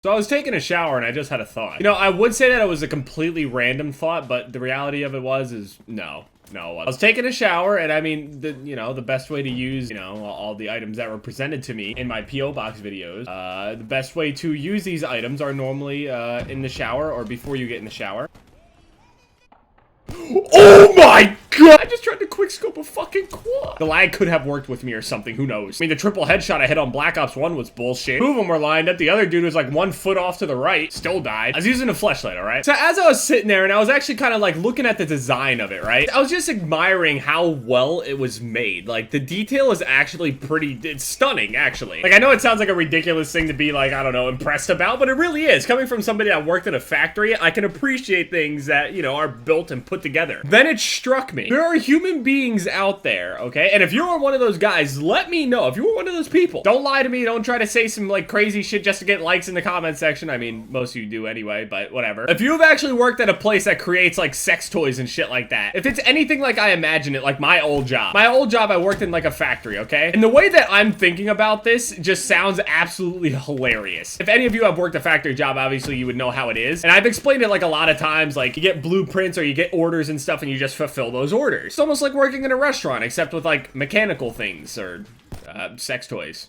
So I was taking a shower and I just had a thought. You know, I would say that it was a completely random thought, but the reality of it is no. No, I was taking a shower, and I mean, the best way to use, all the items that were presented to me in my P.O. Box videos, the best way to use these items are normally in the shower or before you get in the shower. Oh my god! I just tried to quickscope a fucking quad. The lag could have worked with me or something, who knows? I mean, the triple headshot I hit on Black Ops 1 was bullshit. Two of them were lined up, the other dude was like 1 foot off to the right, still died. I was using a flashlight, alright? So as I was sitting there and I was actually kind of like looking at the design of it, right? I was just admiring how well it was made. Like, the detail is actually it's stunning, actually. Like, I know it sounds like a ridiculous thing to be like, I don't know, impressed about, but it really is. Coming from somebody that worked at a factory, I can appreciate things that, are built and put together. Then it struck me. There are human beings out there, okay? And if you are one of those guys, let me know. If you were one of those people, don't lie to me. Don't try to say some like crazy shit just to get likes in the comment section. I mean, most of you do anyway, but whatever. If you have actually worked at a place that creates like sex toys and shit like that, if it's anything like I imagine it, like my old job. My old job, I worked in like a factory, okay? And the way that I'm thinking about this just sounds absolutely hilarious. If any of you have worked a factory job, obviously you would know how it is. And I've explained it like a lot of times, like you get blueprints or you get orders and stuff and you just fulfill those orders. It's almost like working in a restaurant, except with like mechanical things or sex toys.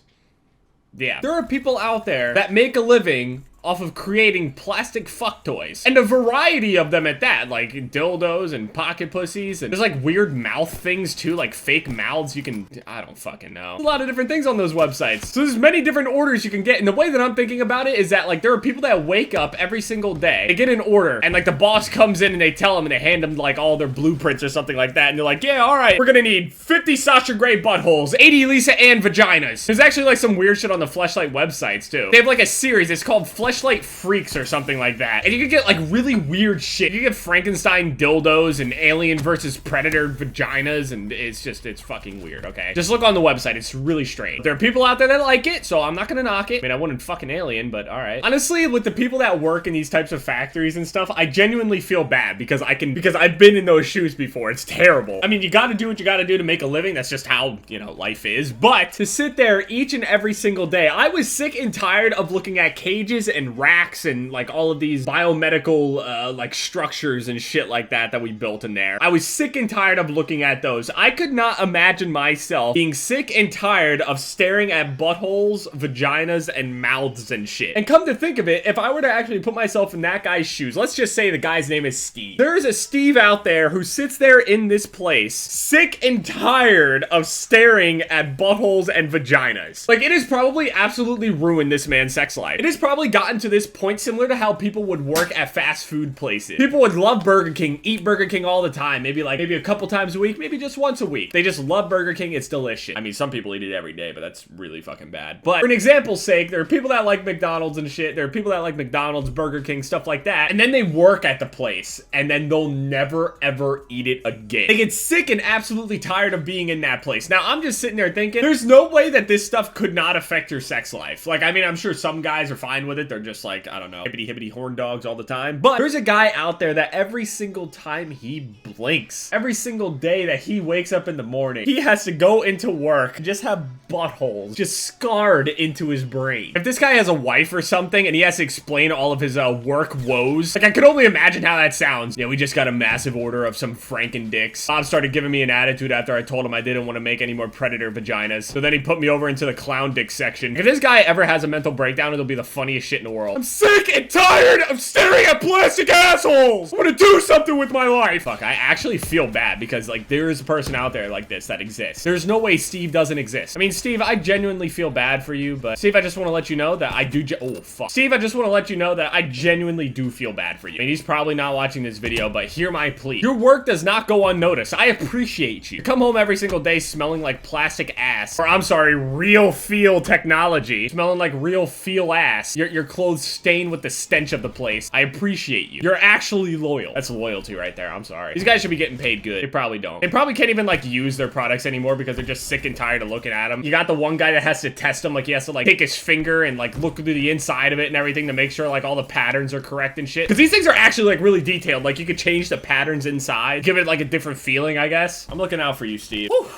Yeah. There are people out there that make a living off of creating plastic fuck toys. And a variety of them at that, like dildos and pocket pussies, and there's like weird mouth things too, like fake mouths you can, I don't fucking know. A lot of different things on those websites. So there's many different orders you can get, and the way that I'm thinking about it is that like there are people that wake up every single day, they get an order, and like the boss comes in and they tell them and they hand them like all their blueprints or something like that, and they're like, yeah, alright, we're gonna need 50 Sasha Grey buttholes, 80 Lisa Ann vaginas. There's actually like some weird shit on the Fleshlight websites too. They have like a series, it's called Fleshlight Freaks or something like that. And you can get like really weird shit. You get Frankenstein dildos and Alien versus Predator vaginas, and it's fucking weird, okay? Just look on the website, it's really strange. There are people out there that like it, so I'm not gonna knock it. I mean, I wouldn't fucking Alien, but alright. Honestly, with the people that work in these types of factories and stuff, I genuinely feel bad because I've been in those shoes before. It's terrible. I mean, you gotta do what you gotta do to make a living. That's just how, life is. But to sit there each and every single day, I was sick and tired of looking at cages and racks and like all of these biomedical like structures and shit like that we built in there. I was sick and tired of looking at those. I could not imagine myself being sick and tired of staring at buttholes, vaginas, and mouths and shit. And come to think of it, if I were to actually put myself in that guy's shoes, let's just say the guy's name is Steve. There is a Steve out there who sits there in this place, sick and tired of staring at buttholes and vaginas. Like, it has probably absolutely ruined this man's sex life. It has probably gotten to this point similar to how people would work at fast food places. People would love Burger King, eat Burger King all the time, maybe a couple times a week, maybe just once a week. They just love Burger King, it's delicious. I mean, some people eat it every day, but that's really fucking bad. But for an example's sake, there are people that like McDonald's and shit, there are people that like McDonald's, Burger King, stuff like that, and then they work at the place, and then they'll never ever eat it again. They get sick and absolutely tired of being in that place. Now, I'm just sitting there thinking, there's no way that this stuff could not affect your sex life. Like, I mean, I'm sure some guys are fine with it, they're just like, I don't know, hippity horn dogs all the time. But there's a guy out there that every single time he blinks, every single day that he wakes up in the morning, he has to go into work, just have buttholes just scarred into his brain. If this guy has a wife or something and he has to explain all of his work woes, like I could only imagine how that sounds. Yeah, we just got a massive order of some Franken dicks. Bob started giving me an attitude after I told him I didn't want to make any more Predator vaginas. So then he put me over into the clown dick section. If this guy ever has a mental breakdown, it'll be the funniest shit in the world. I'm sick and tired of staring at plastic assholes. I want to do something with my life. Fuck, I actually feel bad because like there is a person out there like this that exists. There's no way Steve doesn't exist. I mean, Steve, I genuinely feel bad for you, but Steve, I just want to let you know that I do oh, fuck. Steve, I just want to let you know that I genuinely do feel bad for you. I mean, he's probably not watching this video, but hear my plea. Your work does not go unnoticed. I appreciate you. You come home every single day smelling like plastic ass, or I'm sorry, real feel technology, smelling like real feel ass. Your clothes stained with the stench of the place. I appreciate you. You're actually loyal. That's loyalty right there. I'm sorry. These guys should be getting paid good. They probably don't. They probably can't even like use their products anymore because they're just sick and tired of looking at them. You got the one guy that has to test them, like he has to like take his finger and like look through the inside of it and everything to make sure like all the patterns are correct and shit. Because these things are actually like really detailed. Like you could change the patterns inside, give it like a different feeling, I guess. I'm looking out for you, Steve. Whew.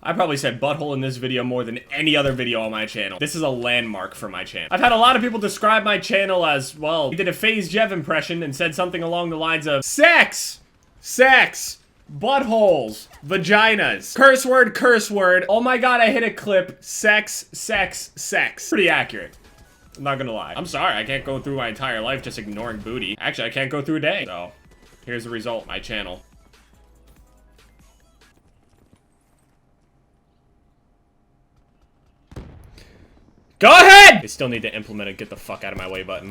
I probably said butthole in this video more than any other video on my channel. This is a landmark for my channel. I've had a lot of people describe my channel as, well, he did a FaZe Jev impression and said something along the lines of sex, buttholes, vaginas, curse word, oh my god, I hit a clip, sex. Pretty accurate. I'm not gonna lie. I'm sorry, I can't go through my entire life just ignoring booty. Actually, I can't go through a day. So, here's the result, my channel. Go ahead! They still need to implement a get the fuck out of my way button.